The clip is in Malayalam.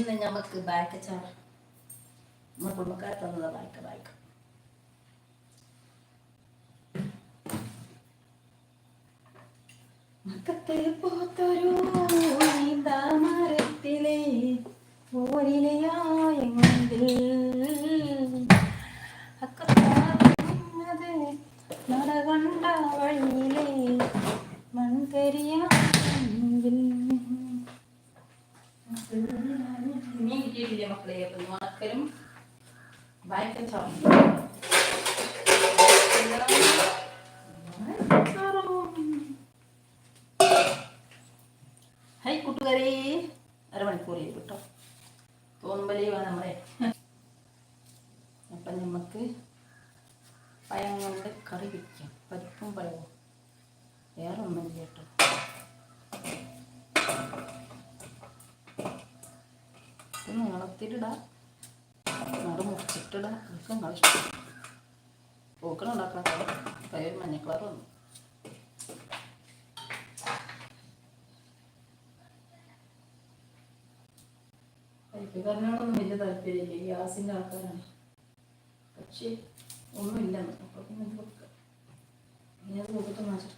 ഇന്ന് നമുക്ക് ബാക്ക് ചാട നമ്മുടെ കുടുംബക്കാർ തന്നതാ ബാക്ക് മക്കത്തെ പോത്തൊരു നീന്താമരത്തിലെ ഓരിലയായെങ്കിൽ അക്കത്താത് നടകണ്ട വഴിയിലെ മൺകരിയാണെങ്കിൽ മീൻ കിട്ടിയിട്ടില്ലേ മക്കളെ? ഉണക്കലും ബാക്കും ചാടും. ഹൈ കൂട്ടുകാരെ, അരമണിക്കൂർ കേട്ടോ തോന്നുമ്പലേ നമ്മളെ. അപ്പം നമുക്ക് പഴം കൊണ്ട് കറി വയ്ക്കാം. പരിപ്പും പഴവും, വേറെ ഒന്നും കേട്ടോ. ഒന്ന് നീളത്തിലിടാം, നടു മുറിച്ചിട്ടിടാം. അതൊക്കെ നിങ്ങൾ ഇഷ്ടം. പൂക്കളും ഉണ്ടാക്കണം. പഴയ മഞ്ഞ കളർ വന്നു. പരിപ്പുകാരനോടൊന്നും വലിയ താല്പര്യമില്ല, ഗ്യാസിൻ്റെ ആൾക്കാരാണ്. പക്ഷേ ഒന്നുമില്ല. അപ്പോൾ പിന്നെ കൊടുക്കുക. ഇനി അത് കൊടുത്ത് മാറ്റി